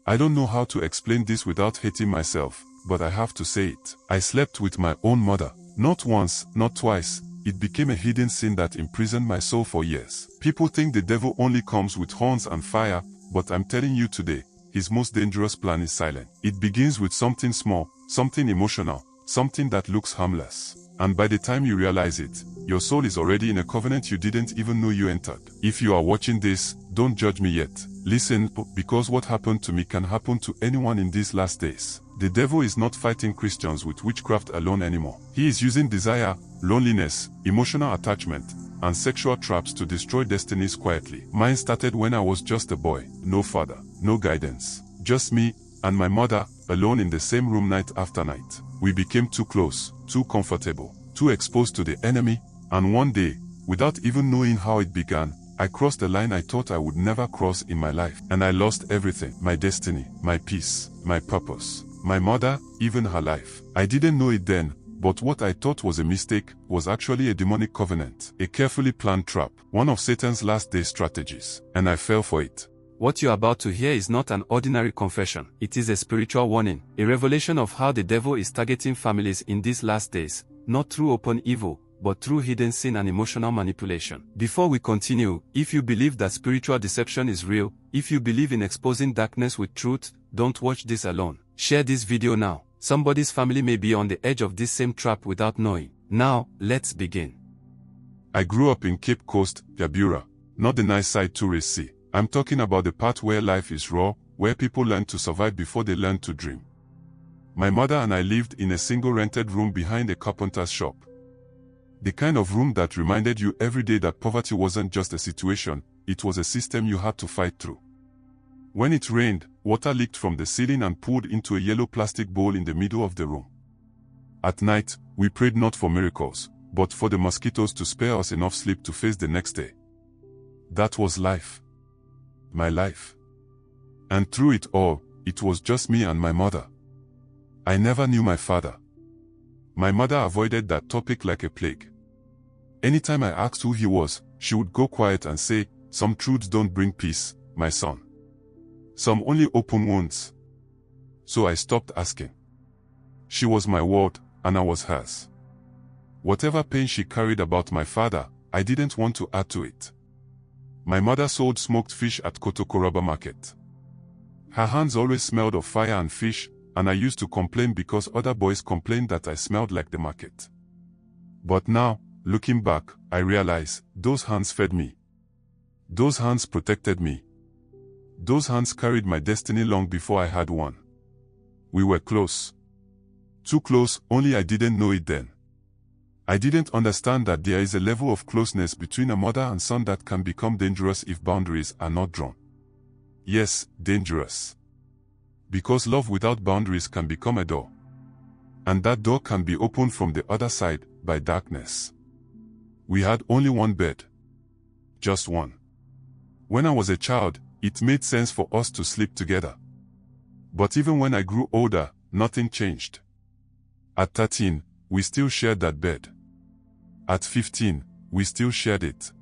I don't know how to explain this without hating myself, but I have to say it. I slept with my own mother. Not once, not twice. It became a hidden sin that imprisoned my soul for years. People think the devil only comes with horns and fire, but I'm telling you today, his most dangerous plan is silent. It begins with something small, something emotional, something that looks harmless. And by the time you realize it, your soul is already in a covenant you didn't even know you entered. If you are watching this, don't judge me yet. Listen, because what happened to me can happen to anyone in these last days. The devil is not fighting Christians with witchcraft alone anymore. He is using desire, loneliness, emotional attachment, and sexual traps to destroy destinies quietly. Mine started when I was just a boy. No father, no guidance. Just me and my mother, alone in the same room night after night. We became too close, too comfortable, too exposed to the enemy, and one day, without even knowing how it began, I crossed a line I thought I would never cross in my life. And I lost everything. My destiny, my peace, my purpose, my mother, even her life. I didn't know it then, but what I thought was a mistake was actually a demonic covenant, a carefully planned trap, one of Satan's last day strategies. And I fell for it. What you're about to hear is not an ordinary confession. It is a spiritual warning, a revelation of how the devil is targeting families in these last days, not through open evil, but through hidden sin and emotional manipulation. Before we continue, if you believe that spiritual deception is real, if you believe in exposing darkness with truth, don't watch this alone. Share this video now. Somebody's family may be on the edge of this same trap without knowing. Now, let's begin. I grew up in Cape Coast, Yabura, not the nice side tourists see. I'm talking about the part where life is raw, where people learn to survive before they learn to dream. My mother and I lived in a single rented room behind a carpenter's shop. The kind of room that reminded you every day that poverty wasn't just a situation, it was a system you had to fight through. When it rained, water leaked from the ceiling and poured into a yellow plastic bowl in the middle of the room. At night, we prayed not for miracles, but for the mosquitoes to spare us enough sleep to face the next day. That was life. My life. And through it all, it was just me and my mother. I never knew my father. My mother avoided that topic like a plague. Anytime I asked who he was, she would go quiet and say, "Some truths don't bring peace, my son. Some only open wounds." So I stopped asking. She was my world, and I was hers. Whatever pain she carried about my father, I didn't want to add to it. My mother sold smoked fish at Kotokoraba market. Her hands always smelled of fire and fish, and I used to complain because other boys complained that I smelled like the market. But now, looking back, I realize, those hands fed me. Those hands protected me. Those hands carried my destiny long before I had one. We were close. Too close, only I didn't know it then. I didn't understand that there is a level of closeness between a mother and son that can become dangerous if boundaries are not drawn. Yes, dangerous. Because love without boundaries can become a door. And that door can be opened from the other side, by darkness. We had only one bed. Just one. When I was a child, it made sense for us to sleep together. But even when I grew older, nothing changed. At 13, we still shared that bed. At 15, we still shared it.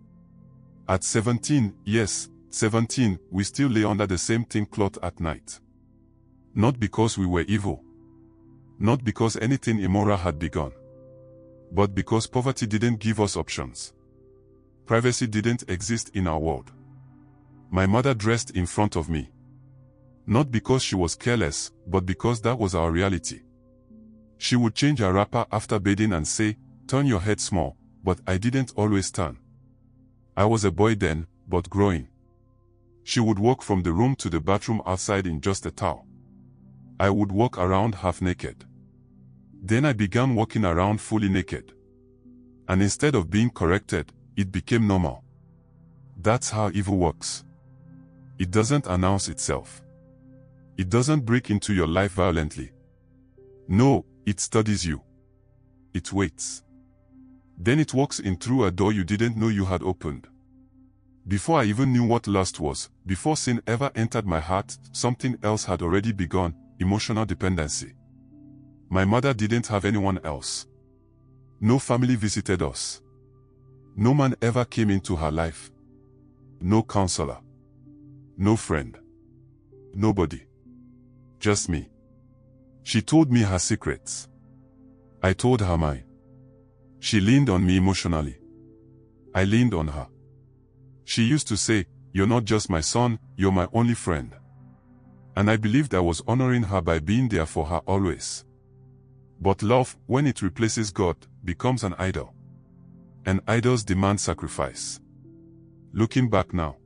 At 17, yes, 17, we still lay under the same thin cloth at night. Not because we were evil. Not because anything immoral had begun. But because poverty didn't give us options. Privacy didn't exist in our world. My mother dressed in front of me. Not because she was careless, but because that was our reality. She would change her wrapper after bathing and say, "Turn your head small," but I didn't always turn. I was a boy then, but growing. She would walk from the room to the bathroom outside in just a towel. I would walk around half naked. Then I began walking around fully naked. And instead of being corrected, it became normal. That's how evil works. It doesn't announce itself. It doesn't break into your life violently. No, it studies you. It waits. Then it walks in through a door you didn't know you had opened. Before I even knew what lust was, before sin ever entered my heart, something else had already begun, emotional dependency. My mother didn't have anyone else. No family visited us. No man ever came into her life. No counselor. No friend. Nobody. Just me. She told me her secrets. I told her mine. She leaned on me emotionally. I leaned on her. She used to say, "You're not just my son, you're my only friend." And I believed I was honoring her by being there for her always. But love, when it replaces God, becomes an idol. And idols demand sacrifice. Looking back now,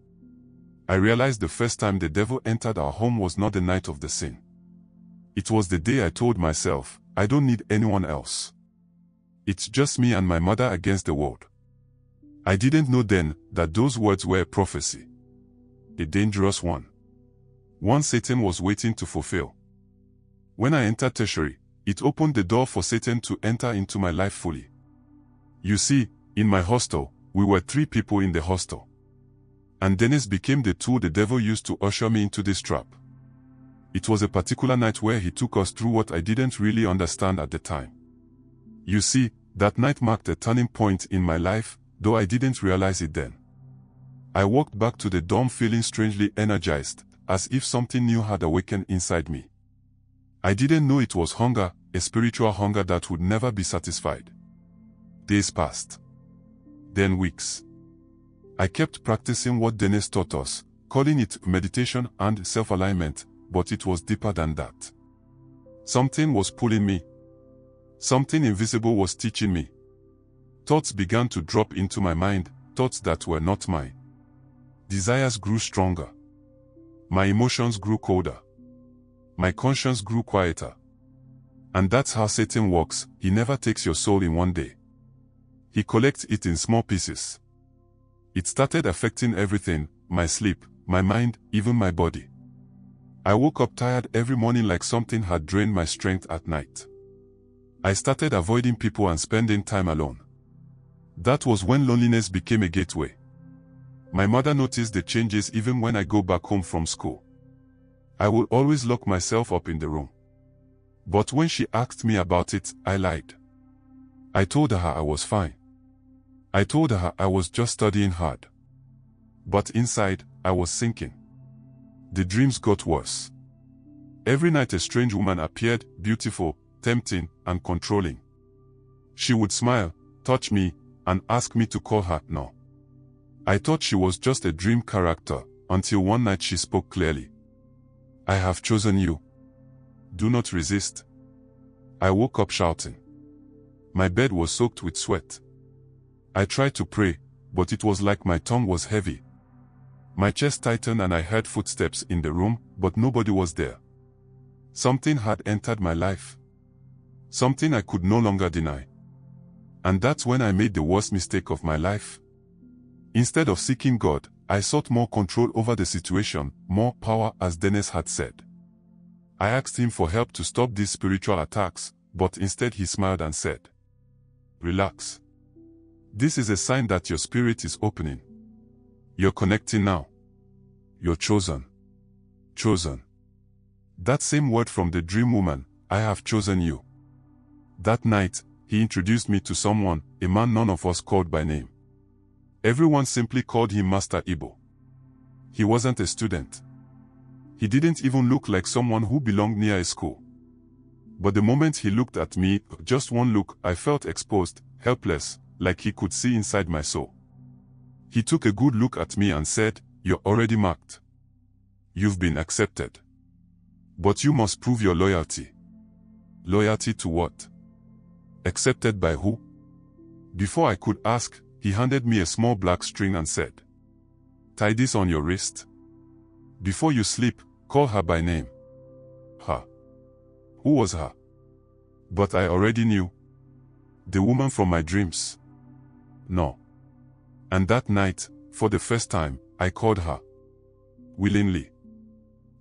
I realized the first time the devil entered our home was not the night of the sin. It was the day I told myself, I don't need anyone else. It's just me and my mother against the world. I didn't know then that those words were a prophecy. A dangerous one. One Satan was waiting to fulfill. When I entered tertiary, it opened the door for Satan to enter into my life fully. You see, in my hostel, we were 3 people in the hostel. And Dennis became the tool the devil used to usher me into this trap. It was a particular night where he took us through what I didn't really understand at the time. You see, that night marked a turning point in my life, though I didn't realize it then. I walked back to the dorm feeling strangely energized, as if something new had awakened inside me. I didn't know it was hunger, a spiritual hunger that would never be satisfied. Days passed. Then weeks. I kept practicing what Dennis taught us, calling it meditation and self-alignment, but it was deeper than that. Something was pulling me. Something invisible was teaching me. Thoughts began to drop into my mind, thoughts that were not mine. Desires grew stronger. My emotions grew colder. My conscience grew quieter. And that's how Satan works. He never takes your soul in one day. He collects it in small pieces. It started affecting everything, my sleep, my mind, even my body. I woke up tired every morning like something had drained my strength at night. I started avoiding people and spending time alone. That was when loneliness became a gateway. My mother noticed the changes even when I go back home from school. I would always lock myself up in the room. But when she asked me about it, I lied. I told her I was fine. I told her I was just studying hard. But inside, I was sinking. The dreams got worse. Every night a strange woman appeared, beautiful, tempting, and controlling. She would smile, touch me, and ask me to call her. No. I thought she was just a dream character, until one night she spoke clearly. "I have chosen you. Do not resist." I woke up shouting. My bed was soaked with sweat. I tried to pray, but it was like my tongue was heavy. My chest tightened and I heard footsteps in the room, but nobody was there. Something had entered my life. Something I could no longer deny. And that's when I made the worst mistake of my life. Instead of seeking God, I sought more control over the situation, more power, as Dennis had said. I asked him for help to stop these spiritual attacks, but instead he smiled and said, "Relax. This is a sign that your spirit is opening. You're connecting now. You're chosen. Chosen. That same word from the dream woman, I have chosen you." That night, he introduced me to someone, a man none of us called by name. Everyone simply called him Master Ibo. He wasn't a student. He didn't even look like someone who belonged near a school. But the moment he looked at me, just one look, I felt exposed, helpless, like he could see inside my soul. He took a good look at me and said, "You're already marked. You've been accepted. But you must prove your loyalty." Loyalty to what? Accepted by who? Before I could ask, he handed me a small black string and said, "Tie this on your wrist. Before you sleep, call her by name." Her. Who was her? But I already knew. The woman from my dreams. No. And that night, for the first time, I called her. Willingly.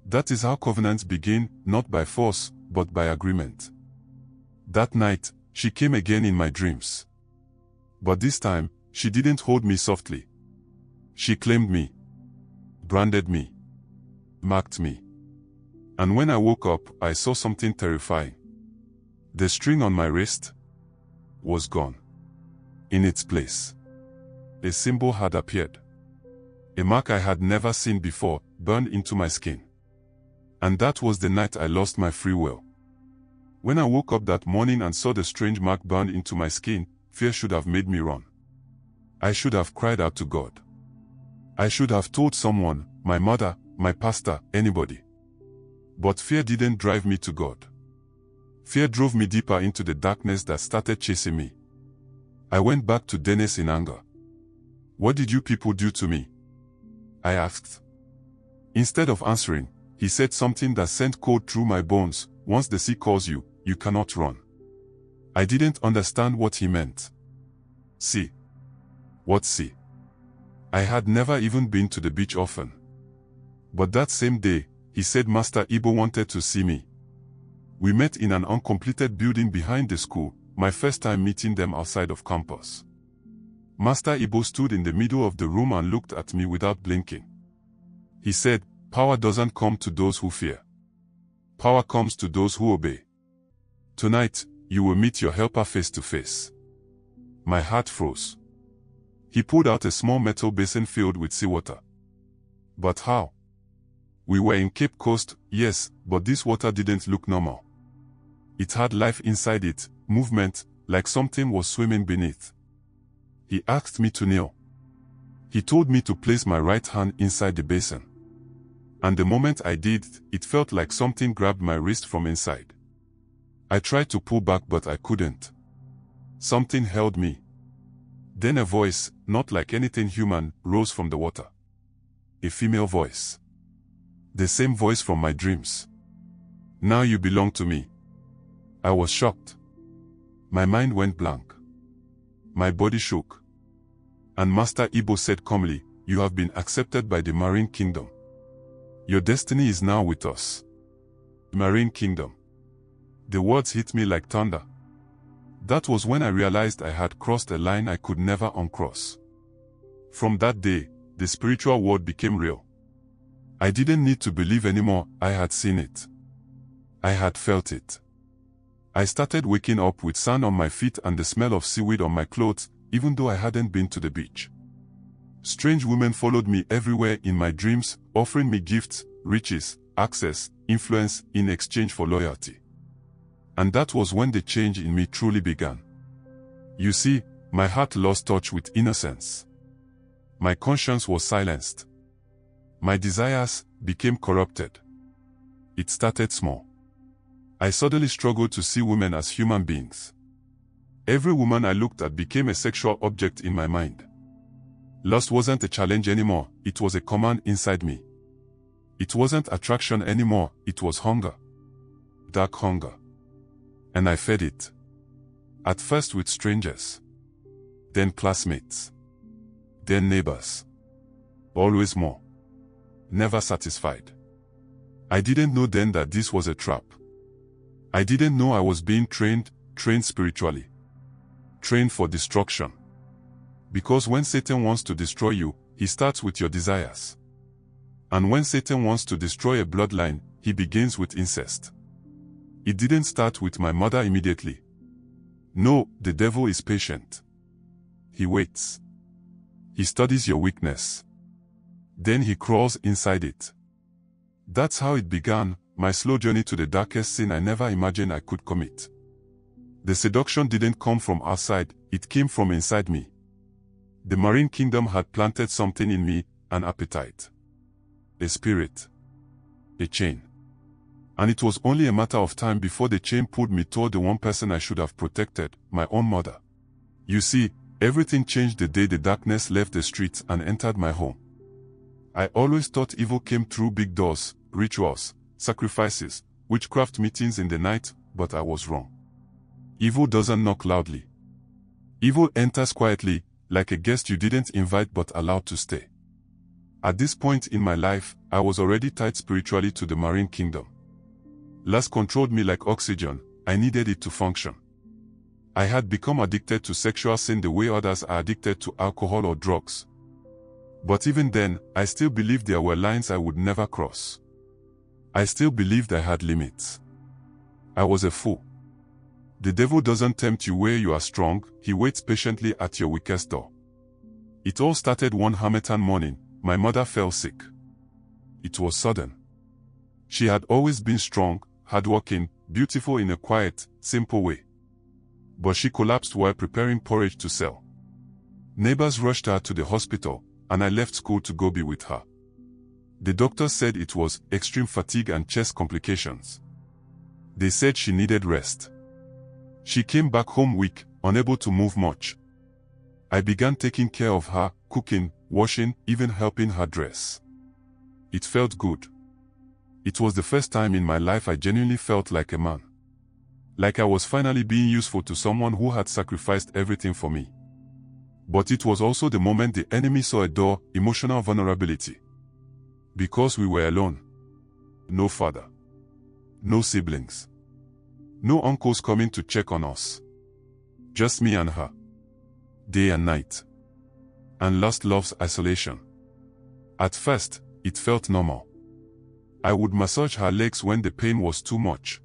That is how covenants begin, not by force, but by agreement. That night, she came again in my dreams. But this time, she didn't hold me softly. She claimed me, branded me, marked me. And when I woke up, I saw something terrifying. The string on my wrist was gone. In its place, a symbol had appeared. A mark I had never seen before, burned into my skin. And that was the night I lost my free will. When I woke up that morning and saw the strange mark burned into my skin, fear should have made me run. I should have cried out to God. I should have told someone, my mother, my pastor, anybody. But fear didn't drive me to God. Fear drove me deeper into the darkness that started chasing me. I went back to Dennis in anger. What did you people do to me? I asked. Instead of answering, he said something that sent cold through my bones. Once the sea calls you, you cannot run. I didn't understand what he meant. Sea? What sea? I had never even been to the beach often. But that same day, he said Master Ibo wanted to see me. We met in an uncompleted building behind the school, my first time meeting them outside of campus. Master Ibo stood in the middle of the room and looked at me without blinking. He said, power doesn't come to those who fear. Power comes to those who obey. Tonight, you will meet your helper face to face. My heart froze. He pulled out a small metal basin filled with seawater. But how? We were in Cape Coast, yes, but this water didn't look normal. It had life inside it, movement, like something was swimming beneath. He asked me to kneel. He told me to place my right hand inside the basin. And the moment I did, it felt like something grabbed my wrist from inside. I tried to pull back but I couldn't. Something held me. Then a voice, not like anything human, rose from the water. A female voice. The same voice from my dreams. Now you belong to me. I was shocked. My mind went blank. My body shook. And Master Ibo said calmly, you have been accepted by the Marine Kingdom. Your destiny is now with us. Marine Kingdom. The words hit me like thunder. That was when I realized I had crossed a line I could never uncross. From that day, the spiritual world became real. I didn't need to believe anymore, I had seen it. I had felt it. I started waking up with sand on my feet and the smell of seaweed on my clothes, even though I hadn't been to the beach. Strange women followed me everywhere in my dreams, offering me gifts, riches, access, influence in exchange for loyalty. And that was when the change in me truly began. You see, my heart lost touch with innocence. My conscience was silenced. My desires became corrupted. It started small. I suddenly struggled to see women as human beings. Every woman I looked at became a sexual object in my mind. Lust wasn't a challenge anymore, it was a command inside me. It wasn't attraction anymore, it was hunger. Dark hunger. And I fed it. At first with strangers. Then classmates. Then neighbors. Always more. Never satisfied. I didn't know then that this was a trap. I didn't know I was being trained spiritually. Trained for destruction. Because when Satan wants to destroy you, he starts with your desires. And when Satan wants to destroy a bloodline, he begins with incest. It didn't start with my mother immediately. No, the devil is patient. He waits. He studies your weakness. Then he crawls inside it. That's how it began, my slow journey to the darkest sin I never imagined I could commit. The seduction didn't come from outside, it came from inside me. The Marine Kingdom had planted something in me, an appetite. A spirit. A chain. And it was only a matter of time before the chain pulled me toward the one person I should have protected, my own mother. You see, everything changed the day the darkness left the streets and entered my home. I always thought evil came through big doors, rituals, sacrifices, witchcraft meetings in the night, but I was wrong. Evil doesn't knock loudly. Evil enters quietly, like a guest you didn't invite but allowed to stay. At this point in my life, I was already tied spiritually to the Marine Kingdom. Lust controlled me like oxygen, I needed it to function. I had become addicted to sexual sin the way others are addicted to alcohol or drugs. But even then, I still believed there were lines I would never cross. I still believed I had limits. I was a fool. The devil doesn't tempt you where you are strong, he waits patiently at your weakest door. It all started one Harmattan morning, my mother fell sick. It was sudden. She had always been strong, hardworking, beautiful in a quiet, simple way. But she collapsed while preparing porridge to sell. Neighbors rushed her to the hospital, and I left school to go be with her. The doctors said it was extreme fatigue and chest complications. They said she needed rest. She came back home weak, unable to move much. I began taking care of her, cooking, washing, even helping her dress. It felt good. It was the first time in my life I genuinely felt like a man. Like I was finally being useful to someone who had sacrificed everything for me. But it was also the moment the enemy saw a door, emotional vulnerability. Because we were alone. No father. No siblings. No uncles coming to check on us. Just me and her. Day and night. And lost love's isolation. At first, it felt normal. I would massage her legs when the pain was too much.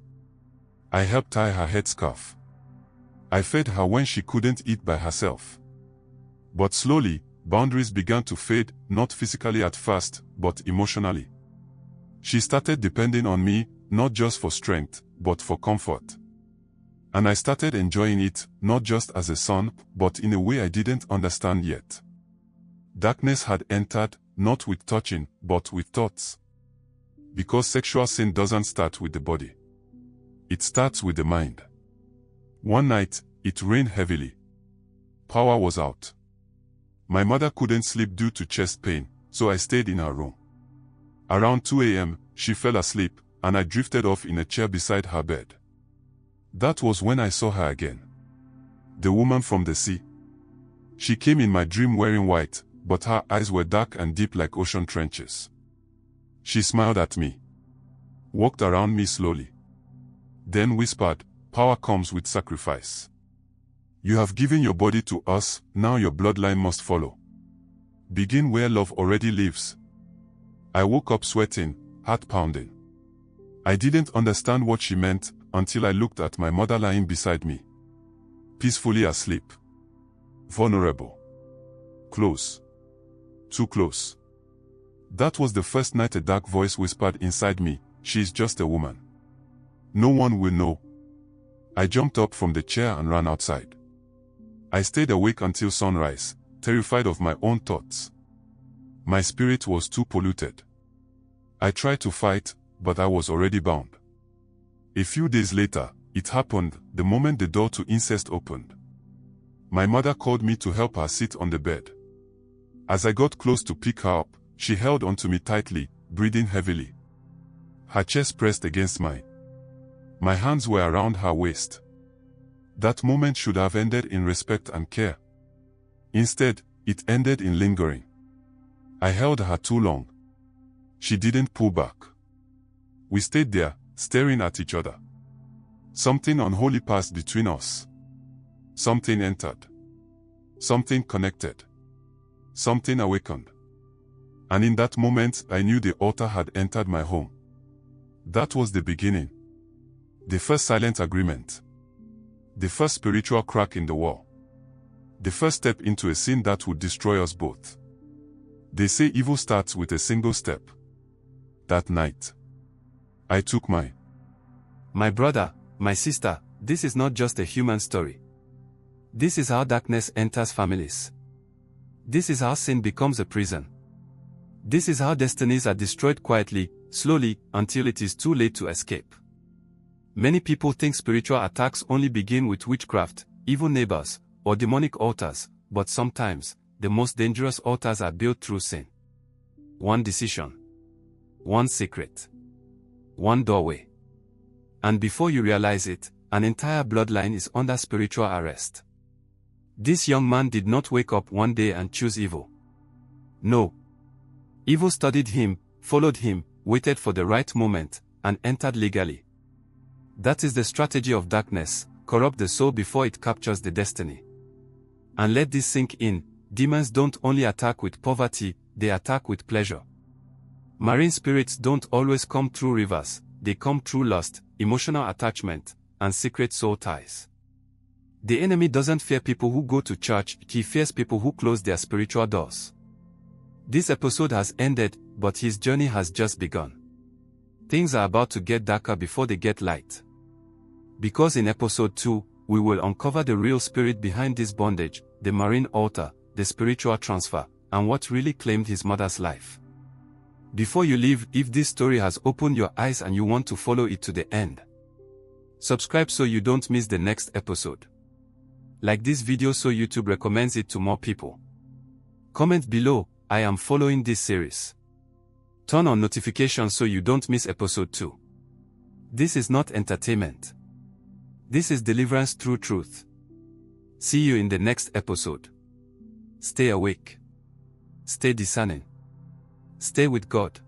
I helped tie her headscarf. I fed her when she couldn't eat by herself. But slowly, boundaries began to fade, not physically at first, but emotionally. She started depending on me, not just for strength, but for comfort. And I started enjoying it, not just as a son, but in a way I didn't understand yet. Darkness had entered, not with touching, but with thoughts. Because sexual sin doesn't start with the body. It starts with the mind. One night, it rained heavily. Power was out. My mother couldn't sleep due to chest pain, so I stayed in her room. Around 2 a.m., she fell asleep, and I drifted off in a chair beside her bed. That was when I saw her again. The woman from the sea. She came in my dream wearing white, but her eyes were dark and deep like ocean trenches. She smiled at me. Walked around me slowly. Then whispered, "Power comes with sacrifice. You have given your body to us, now your bloodline must follow. Begin where love already lives." I woke up sweating, heart pounding. I didn't understand what she meant until I looked at my mother lying beside me. Peacefully asleep. Vulnerable. Close. Too close. That was the first night a dark voice whispered inside me, "She's just a woman. No one will know." I jumped up from the chair and ran outside. I stayed awake until sunrise, terrified of my own thoughts. My spirit was too polluted. I tried to fight, but I was already bound. A few days later, it happened, the moment the door to incest opened. My mother called me to help her sit on the bed. As I got close to pick her up, she held onto me tightly, breathing heavily. Her chest pressed against mine. My hands were around her waist. That moment should have ended in respect and care. Instead, it ended in lingering. I held her too long. She didn't pull back. We stayed there, staring at each other. Something unholy passed between us. Something entered. Something connected. Something awakened. And in that moment, I knew the altar had entered my home. That was the beginning. The first silent agreement. The first spiritual crack in the wall. The first step into a sin that would destroy us both. They say evil starts with a single step. That night, I took mine. My brother, my sister, this is not just a human story. This is how darkness enters families. This is how sin becomes a prison. This is how destinies are destroyed quietly, slowly, until it is too late to escape. Many people think spiritual attacks only begin with witchcraft, evil neighbors, or demonic altars, but sometimes, the most dangerous altars are built through sin. One decision. One secret. One doorway. And before you realize it, an entire bloodline is under spiritual arrest. This young man did not wake up one day and choose evil. No. Evil studied him, followed him, waited for the right moment, and entered legally. That is the strategy of darkness: corrupt the soul before it captures the destiny. And let this sink in, demons don't only attack with poverty, they attack with pleasure. Marine spirits don't always come through rivers, they come through lust, emotional attachment, and secret soul ties. The enemy doesn't fear people who go to church, he fears people who close their spiritual doors. This episode has ended, but his journey has just begun. Things are about to get darker before they get light. Because in episode 2, we will uncover the real spirit behind this bondage, the marine altar, the spiritual transfer, and what really claimed his mother's life. Before you leave, if this story has opened your eyes and you want to follow it to the end, subscribe so you don't miss the next episode. Like this video so YouTube recommends it to more people. Comment below, I am following this series. Turn on notifications so you don't miss episode 2. This is not entertainment. This is deliverance through truth. See you in the next episode. Stay awake. Stay discerning. Stay with God.